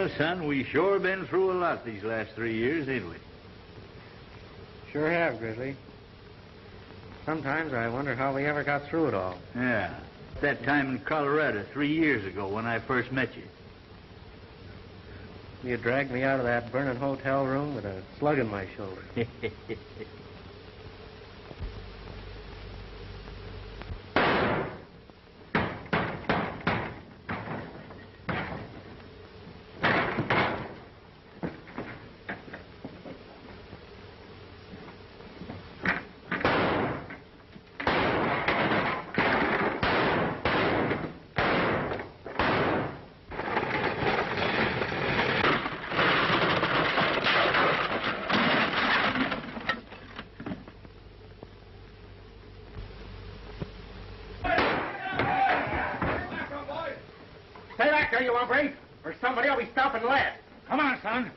Well, son, we sure been through a lot these last 3 years, ain't we? Sure have, Grizzly. Sometimes I wonder how we ever got through it all. Yeah. That time in Colorado 3 years ago when I first met you. You dragged me out of that burning hotel room with a slug in my shoulder. You hombre, or somebody will be stopping last. Come on, son.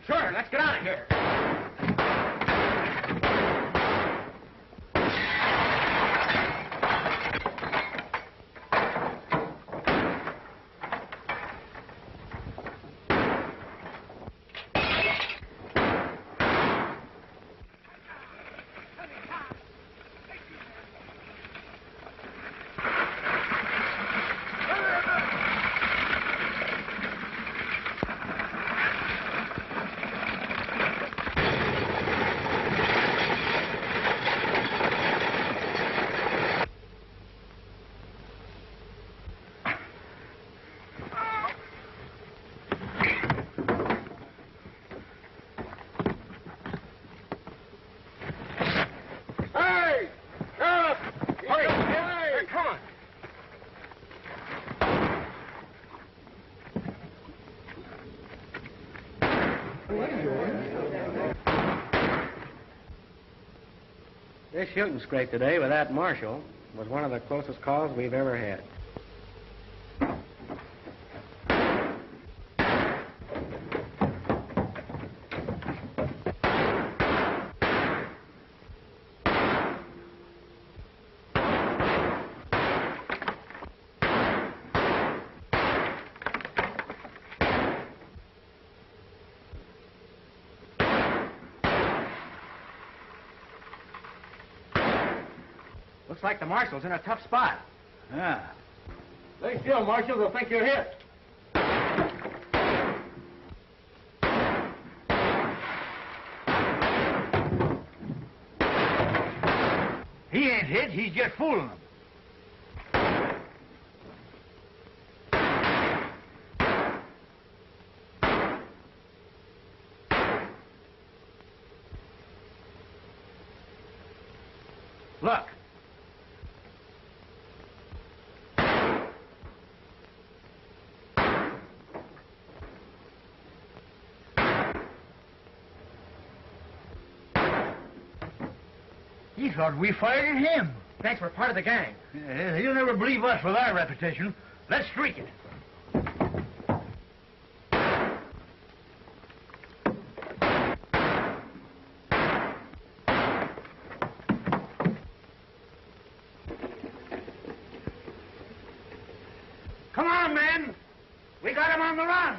Sure, let's get out of here. This shooting scrape today with that Marshal was one of the closest calls we've ever had. Looks like the Marshal's in a tough spot. Yeah. Lay still, Marshal. They'll think you're hit. He ain't hit. He's just fooling them. Look. He thought we fired at him. Thanks, we're part of the gang. He'll never believe us with our reputation. Let's streak it. Come on, men. We got him on the run.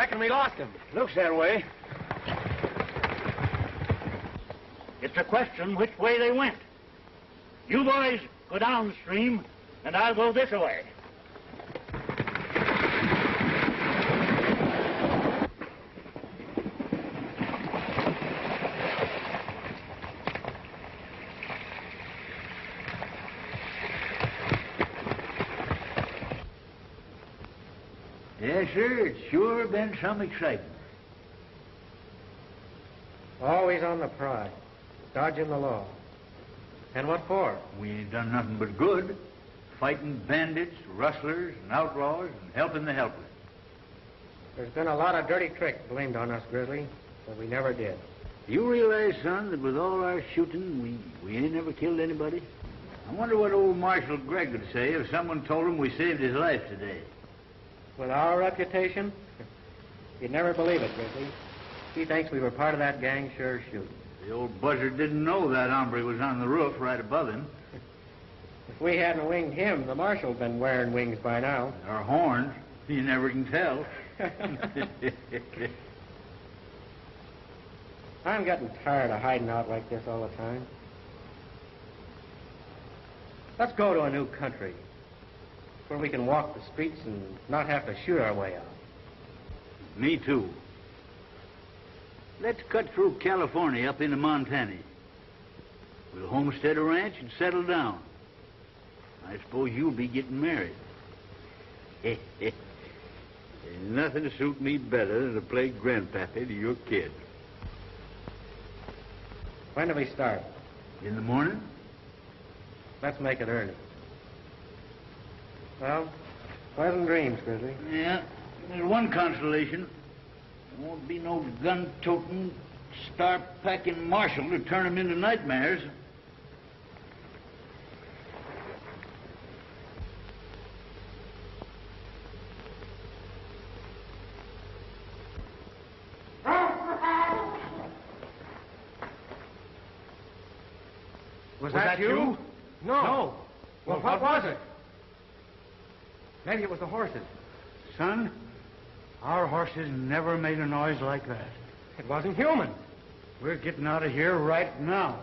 Reckon we lost him. Looks that way. It's a question which way they went. You boys go downstream, and I'll go this way. Yes, sir, it's sure been some excitement. Always on the prowl, dodging the law. And what for? We ain't done nothing but good. Fighting bandits, rustlers, and outlaws, and helping the helpless. There's been a lot of dirty tricks blamed on us, Grizzly, but we never did. You realize, son, that with all our shooting, we ain't never killed anybody? I wonder what old Marshal Greg would say if someone told him we saved his life today. With our reputation, you'd never believe it, Grizzly. He thinks we were part of that gang sure shooting. The old buzzard didn't know that hombre was on the roof right above him. If we hadn't winged him, the Marshal'd been wearing wings by now. Our horns, you never can tell. I'm getting tired of hiding out like this all the time. Let's go to a new country where we can walk the streets and not have to shoot our way out. Me too. Let's cut through California up into Montana. We'll homestead a ranch and settle down. I suppose you'll be getting married. There's nothing to suit me better than to play grandpappy to your kid. When do we start? In the morning? Let's make it early. Well, pleasant dreams, Grizzly. Yeah, there's one consolation. There won't be no gun-toting, star-packing Marshal to turn them into nightmares. Was that you? No. Well, what was it? Maybe it was the horses. Son, our horses never made a noise like that. It wasn't human. We're getting out of here right now.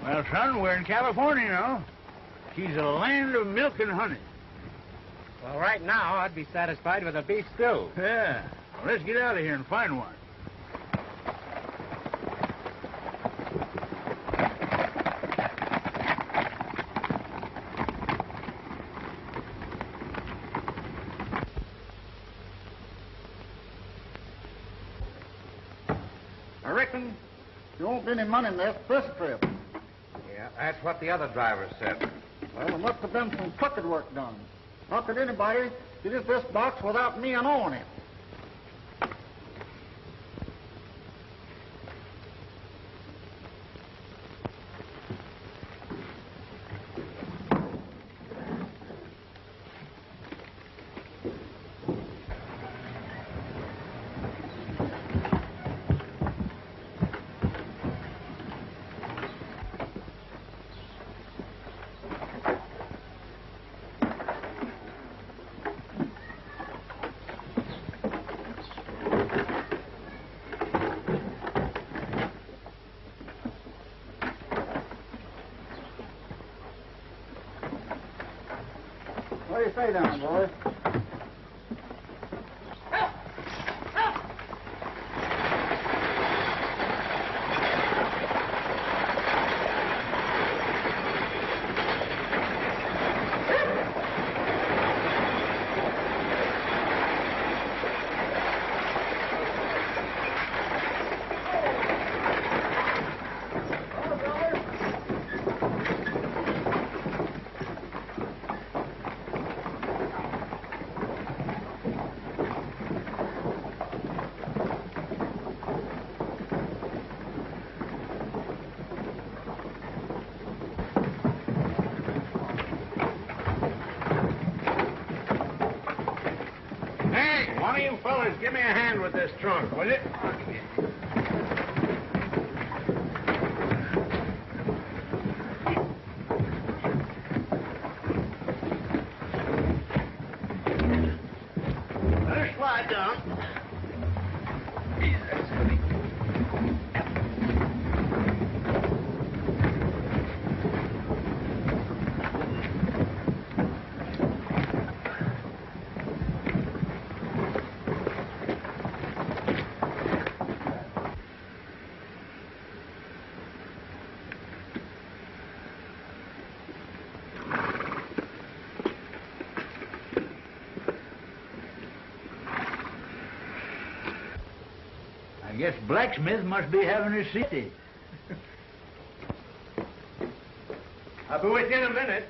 Well, son, we're in California now. She's a land of milk and honey. Well, right now, I'd be satisfied with a beef stew. Yeah. Well, let's get out of here and find one. I reckon there won't be any money left this trip. Yeah, that's what the other driver said. Well, there must have been some crooked work done. Not that anybody could use this box without me knowing it. What do you say down, boys? fellas give me a hand with this trunk, will you? Let her slide down. I guess blacksmith must be having his city. I'll be with you in a minute.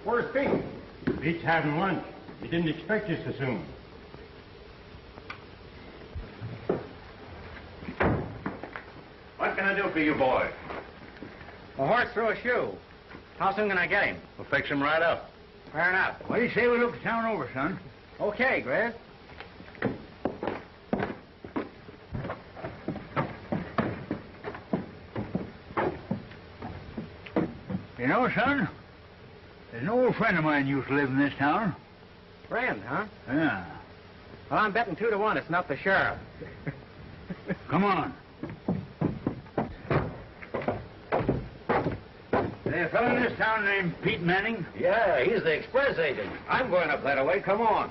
Where's Pete? Pete's having lunch. He didn't expect you so soon. What can I do for you boys? A horse threw a shoe. How soon can I get him? We'll fix him right up. Fair enough. What do you say we look the town over, son? Okay, Grizz. You know, son, there's an old friend of mine used to live in this town. Friend, huh? Yeah. Well, I'm betting 2 to 1 it's not the sheriff. Come on. There's a fellow in this town named Pete Manning. Yeah, he's the express agent. I'm going up that way. Come on.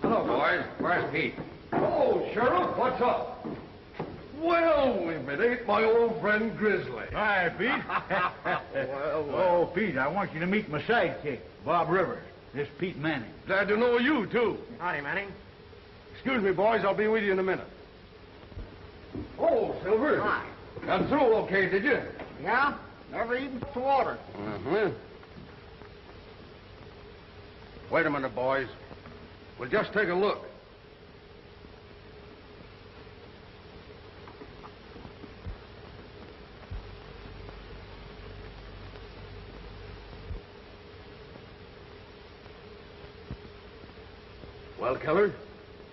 Hello, boys. Where's Pete? Oh, Sheriff, what's up? Well, if it ain't my old friend Grizzly. Hi, Pete. Oh, Pete, I want you to meet my sidekick, Bob Rivers. This Pete Manning. Glad to know you, too. Howdy, Manning. Excuse me, boys. I'll be with you in a minute. Oh, Silver. Hi. Got through okay, did you? Yeah? Never even to water. Uh-huh. Wait a minute, boys. We'll just take a look. Well, Keller,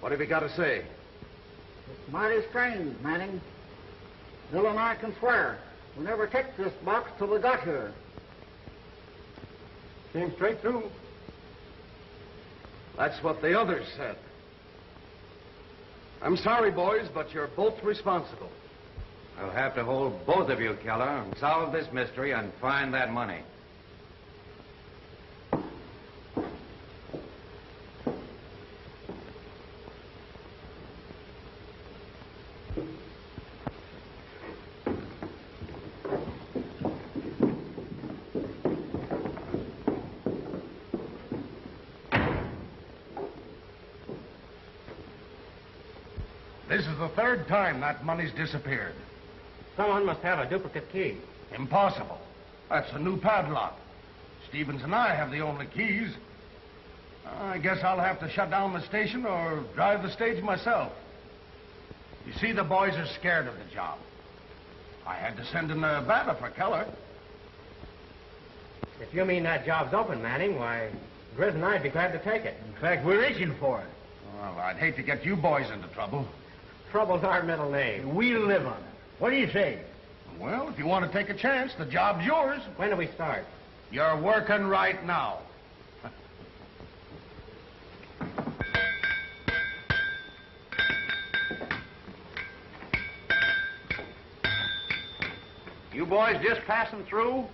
what have you got to say? It's mighty strange, Manning. Bill and I can swear. We never took this box till we got here. Came straight through. That's what the others said. I'm sorry, boys, but you're both responsible. I'll have to hold both of you, Keller, and solve this mystery and find that money. This is the third time that money's disappeared. Someone must have a duplicate key. Impossible. That's a new padlock. Stevens and I have the only keys. I guess I'll have to shut down the station or drive the stage myself. You see, the boys are scared of the job. I had to send in a banner for Keller. If you mean that job's open, Manning, why, Grizz and I'd be glad to take it. In fact, we're itching for it. Well, I'd hate to get you boys into trouble. Trouble's our middle name. We'll live on it. What do you say? Well, if you want to take a chance, the job's yours. When do we start? You're working right now. You boys just passing through?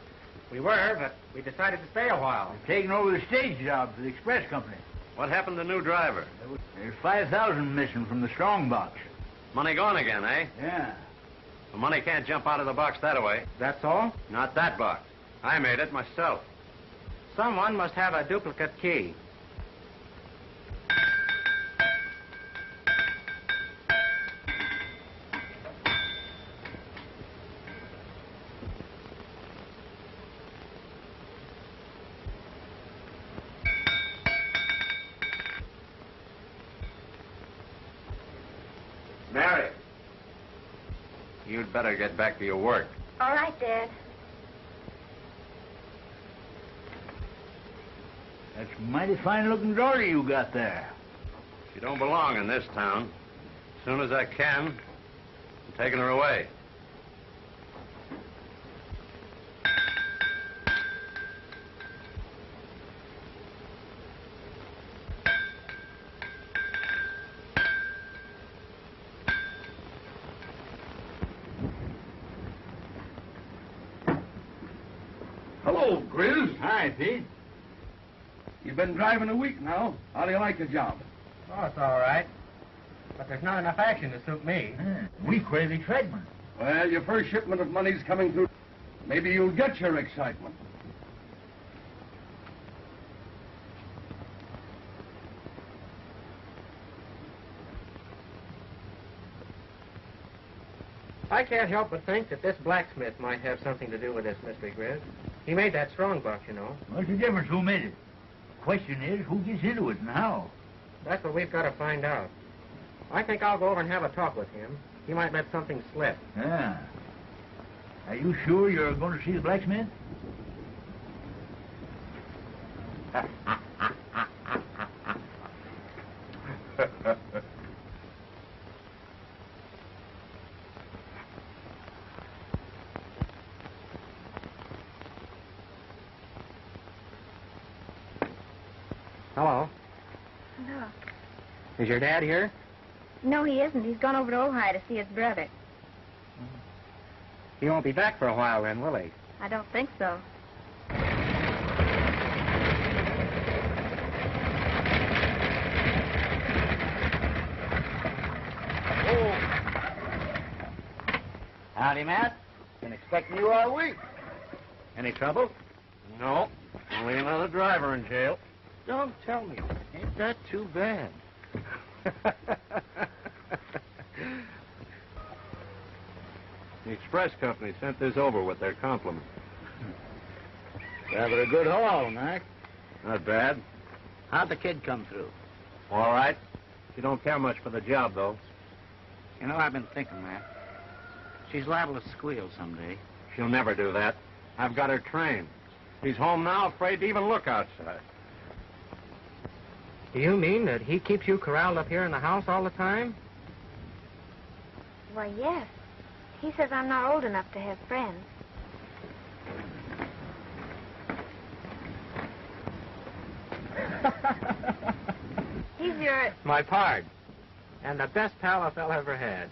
We were, but we decided to stay a while. We're taking over the stage job for the express company. What happened to the new driver? There's 5,000 missing from the strong box. Money gone again, eh? Yeah. The money can't jump out of the box that way. That's all? Not that box. I made it myself. Someone must have a duplicate key. Mary. You'd better get back to your work. All right, Dad. That's a mighty fine-looking daughter you got there. She don't belong in this town. As soon as I can, I'm taking her away. Hello, Grizz. Hi, Pete. You've been driving a week now. How do you like the job? Oh, it's all right. But there's not enough action to suit me. We crave excitement. Well, your first shipment of money's coming through. Maybe you'll get your excitement. I can't help but think that this blacksmith might have something to do with this mystery, Grizz. He made that strong box, you know. What's the difference? Who made it? The question is, who gets into it and how? That's what we've got to find out. I think I'll go over and have a talk with him. He might let something slip. Yeah. Are you sure you're going to see the blacksmith? Hello. Hello. Is your dad here? No, he isn't. He's gone over to Ojai to see his brother. He won't be back for a while then, will he? I don't think so. Howdy, Matt. Been expecting you all week. Any trouble? No, only another driver in jail. Don't tell me. Ain't that too bad? The express company sent this over with their compliments. Rather a good haul, Mac. Not bad. How'd the kid come through? All right. She don't care much for the job, though. You know, I've been thinking, Matt. She's liable to squeal someday. She'll never do that. I've got her trained. She's home now, afraid to even look outside. Do you mean that he keeps you corralled up here in the house all the time? Why, yes. He says I'm not old enough to have friends. He's your... My pard. And the best pal a fella ever had.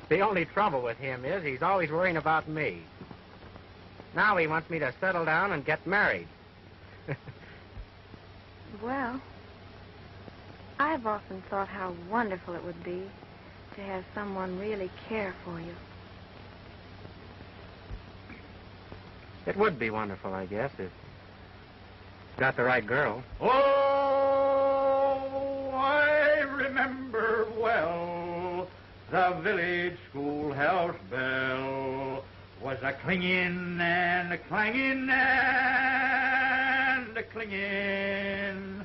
The only trouble with him is he's always worrying about me. Now he wants me to settle down and get married. Well, I've often thought how wonderful it would be to have someone really care for you. It would be wonderful, I guess, if got the right girl. Oh, I remember well the village schoolhouse bell was a clinging and a clanging and a clinging.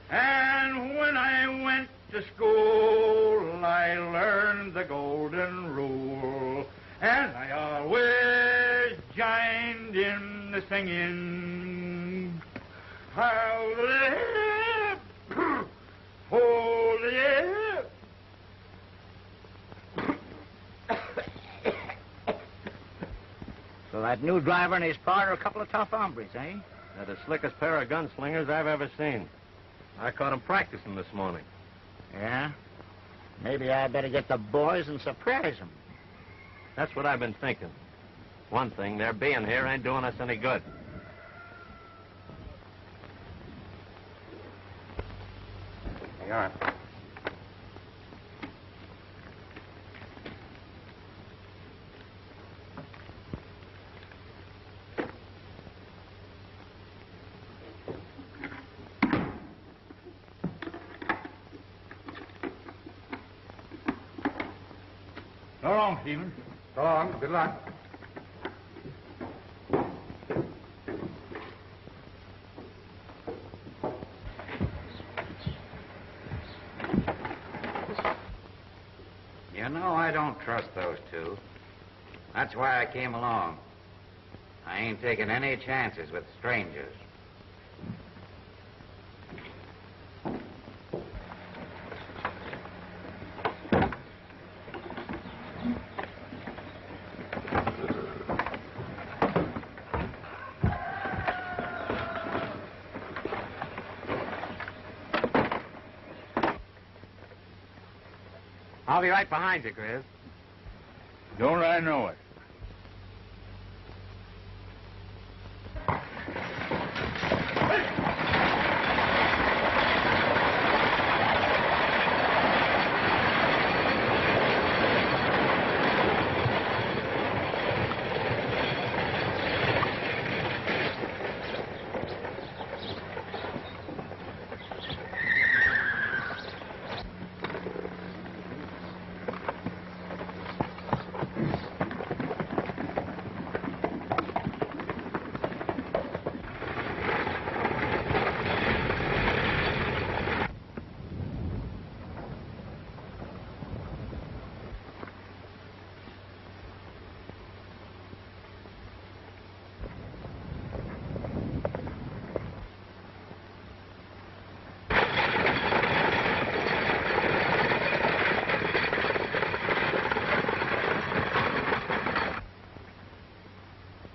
And when I went to school, I learned the golden rule, and I always joined in the singing. Hold it. So that new driver and his partner are a couple of tough hombres, eh? They're the slickest pair of gunslingers I've ever seen. I caught them practicing this morning. Yeah? Maybe I better get the boys and surprise them. That's what I've been thinking. One thing, their being here ain't doing us any good. They are. So long, Stephen. So long. Good luck. You know, I don't trust those two. That's why I came along. I ain't taking any chances with strangers. I'll be right behind you, Grizz. Don't I know it?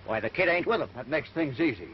Why, the kid ain't with him. That makes things easy.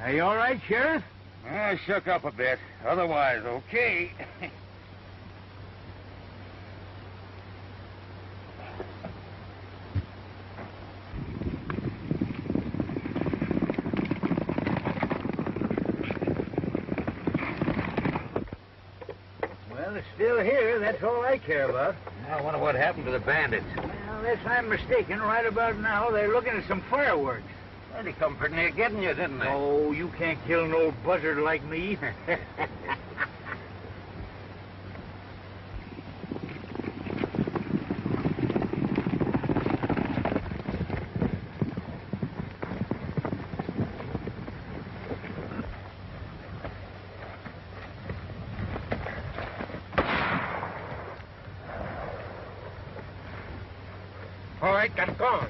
Are you all right, Sheriff? I shook up a bit. Otherwise, okay. Well, it's still here. That's all I care about. I wonder what happened to the bandits. Well, unless I'm mistaken, right about now, they're looking at some fireworks. Well, they come pretty near getting you, didn't they? Oh, you can't kill an old buzzard like me. right, get going.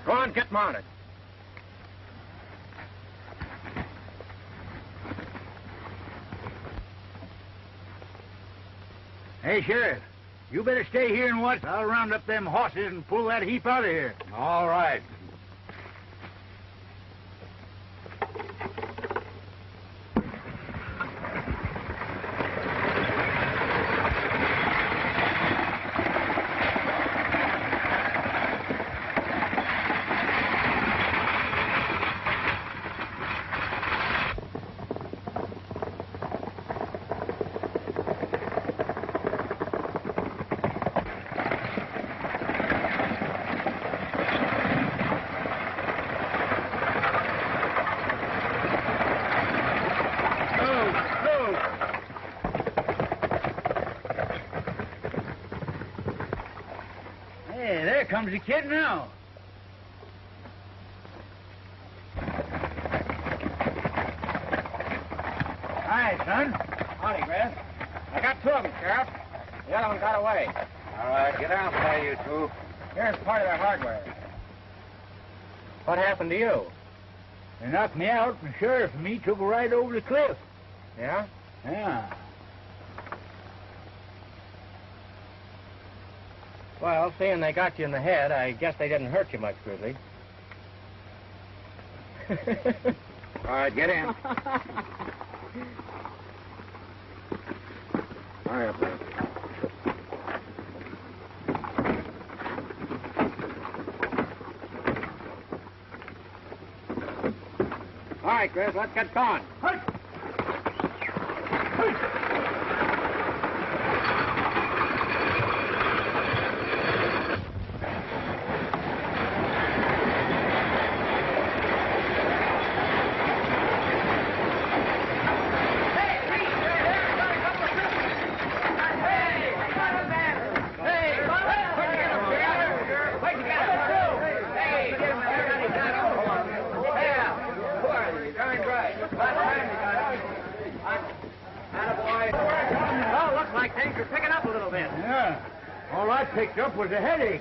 Go on, get mounted. Hey, Sheriff, you better stay here and watch. I'll round up them horses and pull that heap out of here. All right. Comes the kid now. Hi, son. Howdy, Grizz. I got two of them, Sheriff. The other one got away. All right, get out there, you two. Here's part of their hardware. What happened to you? They knocked me out, and the sheriff and me took a ride over the cliff. Yeah? Yeah. Well, seeing they got you in the head, I guess they didn't hurt you much, Grizzly. All right, get in. Hurry up there. All right, Grizz, let's get going. Picked up was a headache.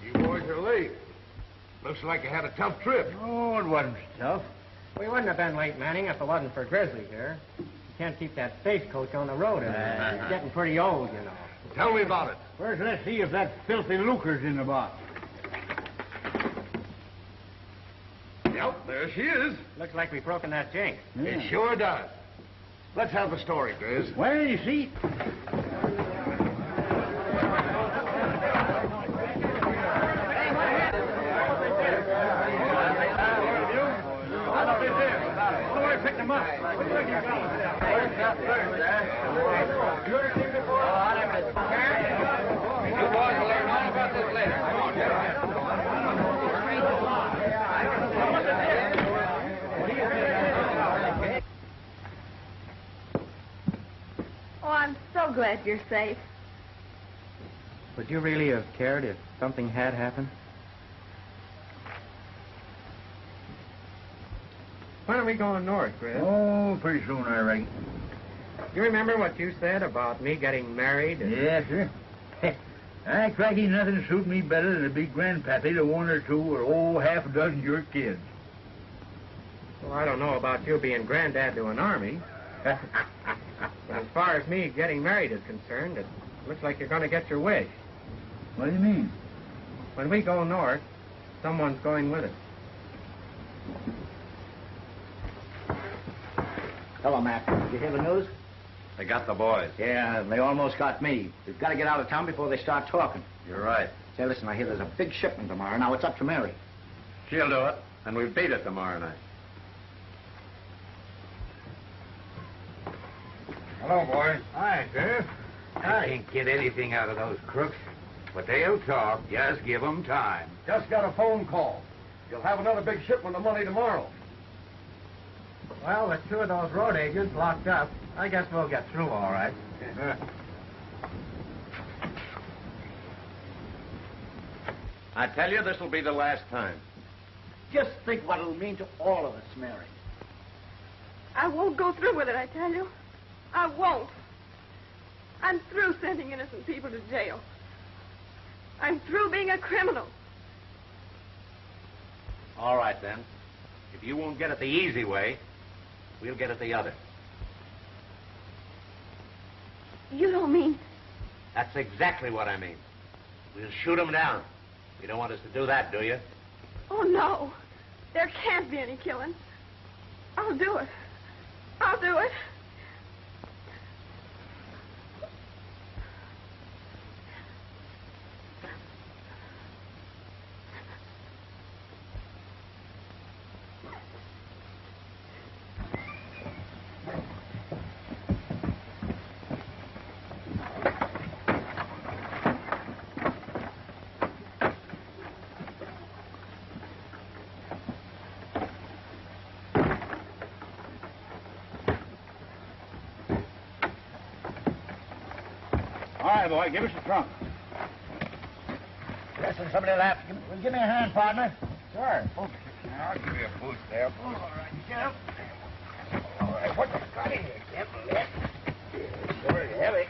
You boys are late. Looks like you had a tough trip. Oh, it wasn't tough. We wouldn't have been late, Manning, if it wasn't for Grizzly here. Can't keep that stagecoach on the road anymore. It's getting pretty old, you know. Tell me about it. First, let's see if that filthy lucre's in the box. Yep, there she is. Looks like we've broken that jinx. Yeah. It sure does. Let's have the story, Grizz. Well, you see, pick them up. You boys will learn all about this later. Come on, get Oh, I'm so glad you're safe. Would you really have cared if something had happened? When are we going north, Grizz? Oh, pretty soon, I reckon. You remember what you said about me getting married? Yes, sir. Cracky, nothing suit me better than to be grandpappy to one or two or, half a dozen of your kids. Well, I don't know about you being granddad to an army. But as far as me getting married is concerned, it looks like you're going to get your wish. What do you mean? When we go north, someone's going with us. Hello, Mac. Did you hear the news? They got the boys. Yeah, they almost got me. We've got to get out of town before they start talking. You're right. Say, listen, I hear there's a big shipment tomorrow. Now, it's up to Mary. She'll do it, and we beat it tomorrow night. Hello, boys. Hi, Sheriff. I can't get anything out of those crooks, but they'll talk. Just give them time. Just got a phone call. You'll have another big shipment of money tomorrow. Well, with two of those road agents locked up, I guess we'll get through all right. I tell you, this will be the last time. Just think what it'll mean to all of us, Mary. I won't go through with it, I tell you. I won't. I'm through sending innocent people to jail. I'm through being a criminal. All right, then. If you won't get it the easy way, we'll get it the other. You don't mean... That's exactly what I mean. We'll shoot him down. You don't want us to do that, do you? Oh, no. There can't be any killing. I'll do it. I'll do it. All right, boy, give us the trunk. Listen, somebody laugh. Give me a hand, partner. Sure. I'll give you a boost there. All right, Jeff. All right, what you got in here, Jeff? It's very heavy.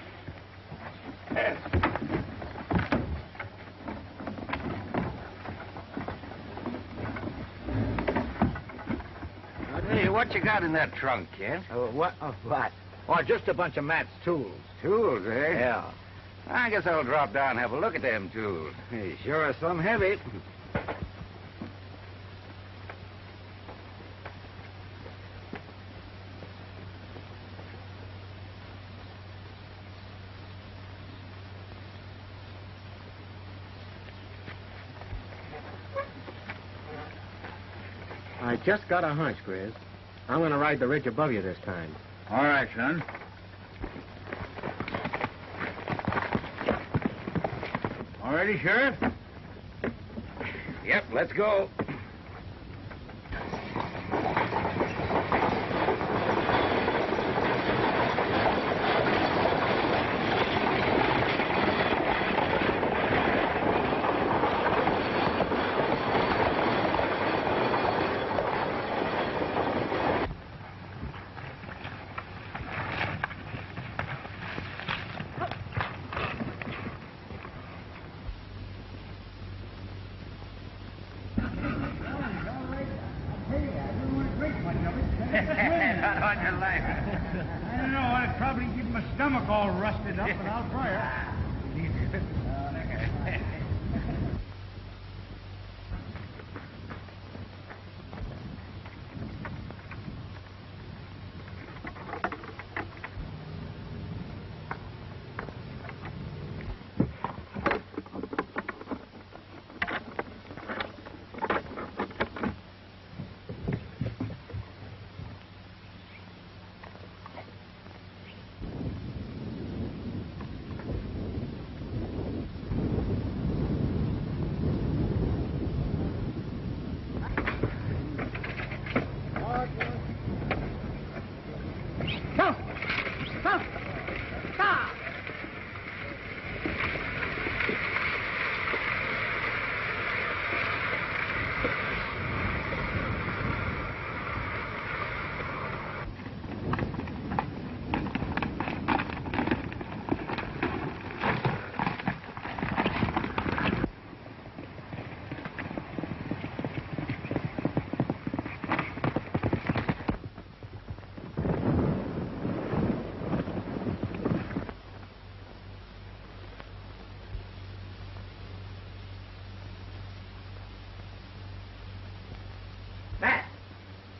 Hey, what you got in that trunk, kid? What? Oh, just a bunch of Matt's tools. Tools, eh? Yeah. I guess I'll drop down and have a look at them tools. Hey, sure are some heavy. I just got a hunch, Grizz. I'm going to ride the ridge above you this time. All right, son. All ready, Sheriff? Yep, let's go. I don't know. I'd probably give my stomach all rusted up, but I'll try it.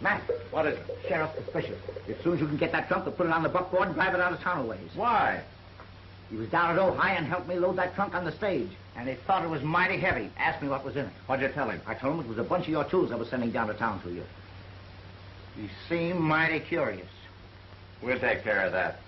Matt. What is it? Sheriff suspicious. As soon as you can get that trunk, to put it on the buckboard and drive it out of town a ways. Why? He was down at Ohio and helped me load that trunk on the stage. And he thought it was mighty heavy. Asked me what was in it. What'd you tell him? I told him it was a bunch of your tools I was sending down to town to you. He seemed mighty curious. We'll take care of that.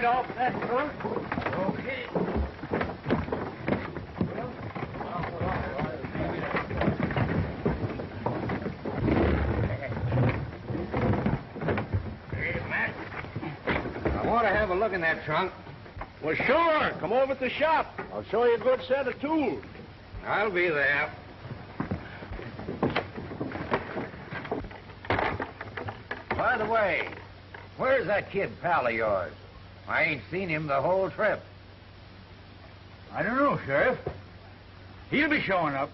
right off that trunk. Okay. Hey, Matt. I want to have a look in that trunk. Well, sure. Come over to the shop. I'll show you a good set of tools. I'll be there. By the way, where's that kid pal of yours? I ain't seen him the whole trip. I don't know, Sheriff. He'll be showing up.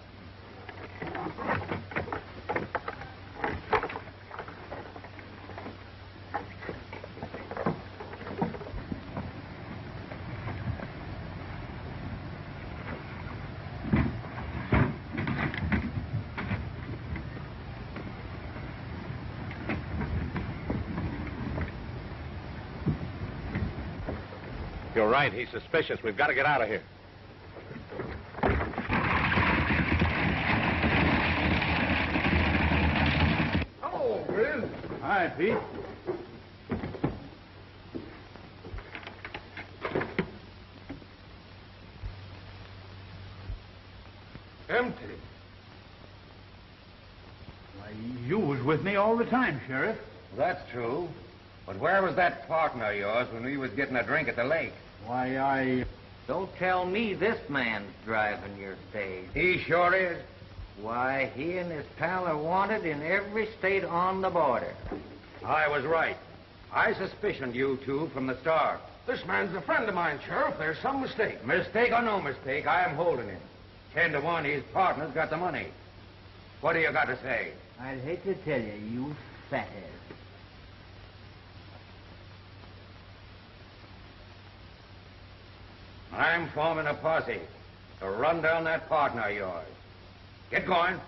You're right. He's suspicious. We've got to get out of here. Oh, Grizz. Hi, Pete. Empty. Why, you was with me all the time, Sheriff. That's true. But where was that partner of yours when we was getting a drink at the lake? Why, Don't tell me this man's driving your stage. He sure is. Why, he and his pal are wanted in every state on the border. I was right. I suspicioned you two from the start. This man's a friend of mine, Sheriff. There's some mistake. Mistake or no mistake, I am holding him. 10 to 1, his partner's got the money. What do you got to say? I'd hate to tell you, you fathead. I'm forming a posse to run down that partner of yours. Get going.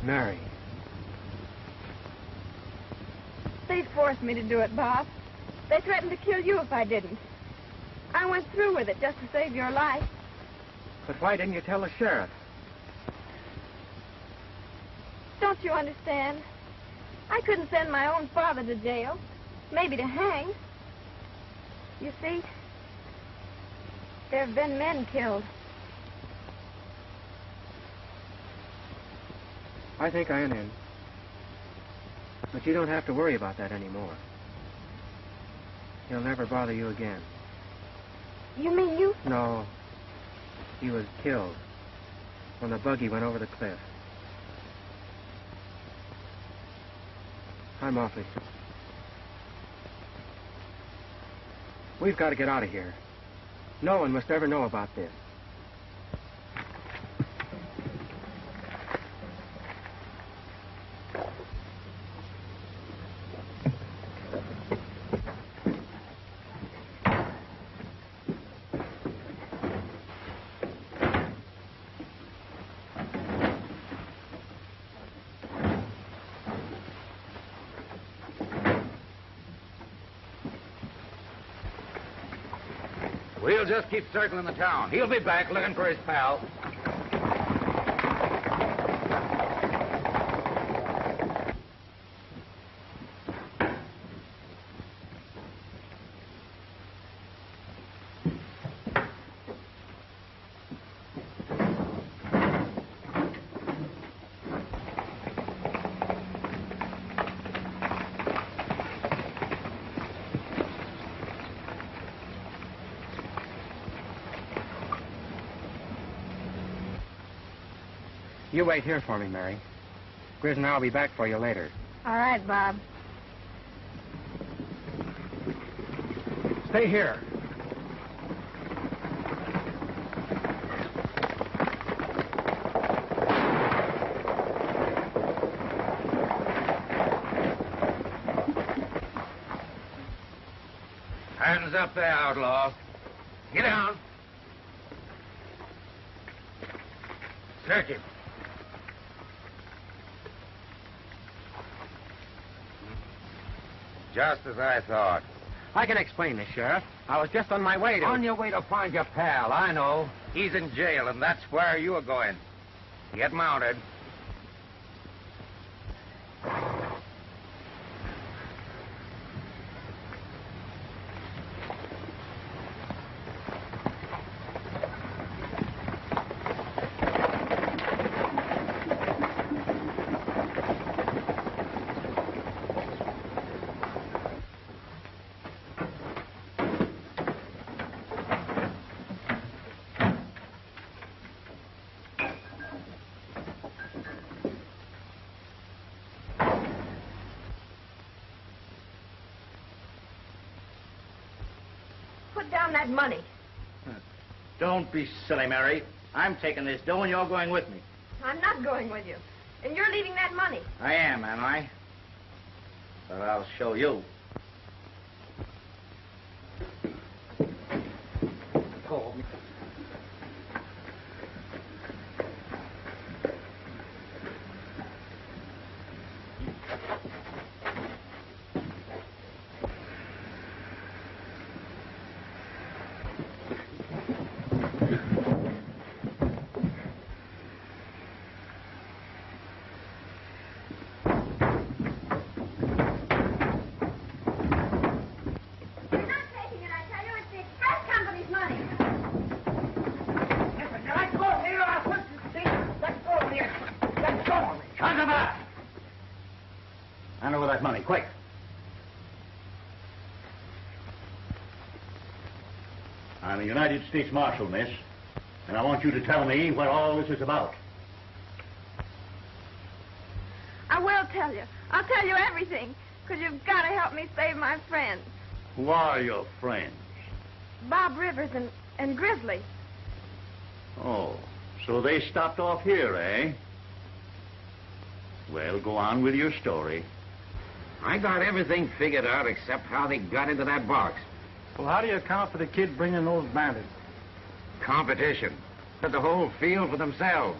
Mary. They forced me to do it, Bob. They threatened to kill you if I didn't. I went through with it just to save your life. But why didn't you tell the sheriff? Don't you understand? I couldn't send my own father to jail. Maybe to hang. You see, there have been men killed. I think I'm in. But you don't have to worry about that anymore. He'll never bother you again. You mean you? No. He was killed when the buggy went over the cliff. I'm awfully sorry. We've got to get out of here. No one must ever know about this. We'll just keep circling the town. He'll be back looking for his pal. You wait here for me, Mary. Grizz and I'll be back for you later. All right, Bob. Stay here. Hands up there, outlaw. Get down. Search him. Just as I thought. I can explain this, Sheriff. I was just on my way to... On your way to find your pal, I know. He's in jail, and that's where you are going. Get mounted. Put down that money. Don't be silly, Mary. I'm taking this dough and you're going with me. I'm not going with you. And you're leaving that money. I am I? But I'll show you. Hand over that money, quick. I'm a United States Marshal, miss, and I want you to tell me what all this is about. I will tell you. I'll tell you everything, because you've got to help me save my friends. Who are your friends? Bob Rivers and Grizzly. Oh, so they stopped off here, eh? Well, go on with your story. I got everything figured out except how they got into that box. Well, how do you account for the kid bringing those bandits? Competition. Had the whole field for themselves.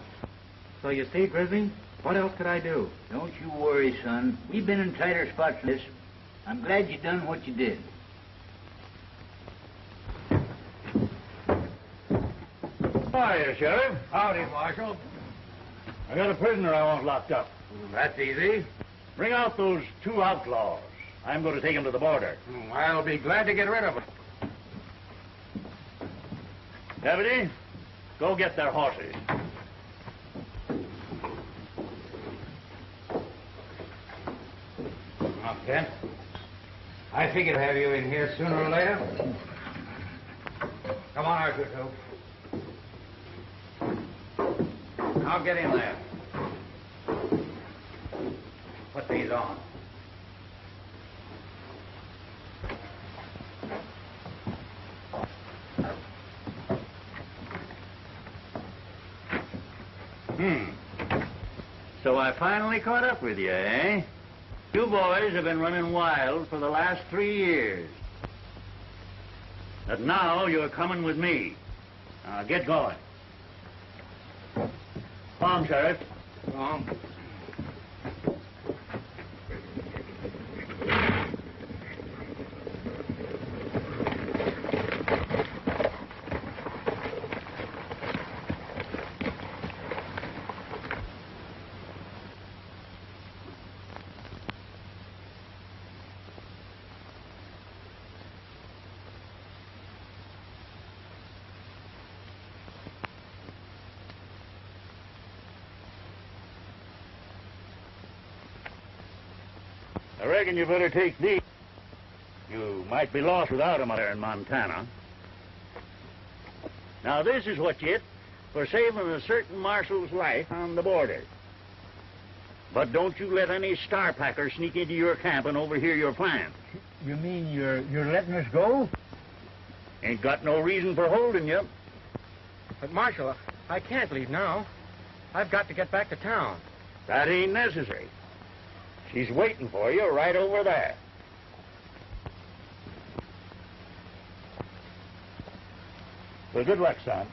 So you see, Grizzly, What else could I do? Don't you worry, son. We've been in tighter spots than this. I'm glad you done what you did. Hiya, Sheriff. Howdy, Marshal. I got a prisoner I want locked up. That's easy. Bring out those 2 outlaws. I'm going to take them to the border. I'll be glad to get rid of them. Deputy, go get their horses. Now, Kent, I figured I'd have you in here sooner or later. Come on, Arthur, too. I'll get in there. Put these on. So I finally caught up with you, eh? You boys have been running wild for the last 3 years. But now you're coming with me. Now get going. On, Sheriff. On. I reckon you better take these. You might be lost without them out there in Montana. Now, this is what you get for saving a certain marshal's life on the border. But don't you let any star packer sneak into your camp and overhear your plans. You mean you're letting us go? Ain't got no reason for holding you. But, Marshal, I can't leave now. I've got to get back to town. That ain't necessary. She's waiting for you right over there. Well, good luck, son.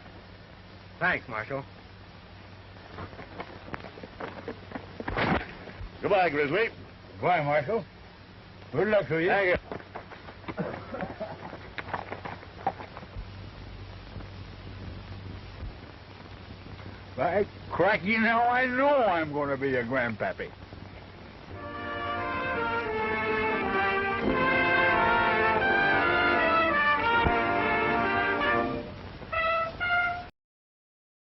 Thanks, Marshal. Goodbye, Grizzly. Goodbye, Marshal. Good luck to you. Thank you. By crack, you know, I know I'm going to be a grandpappy.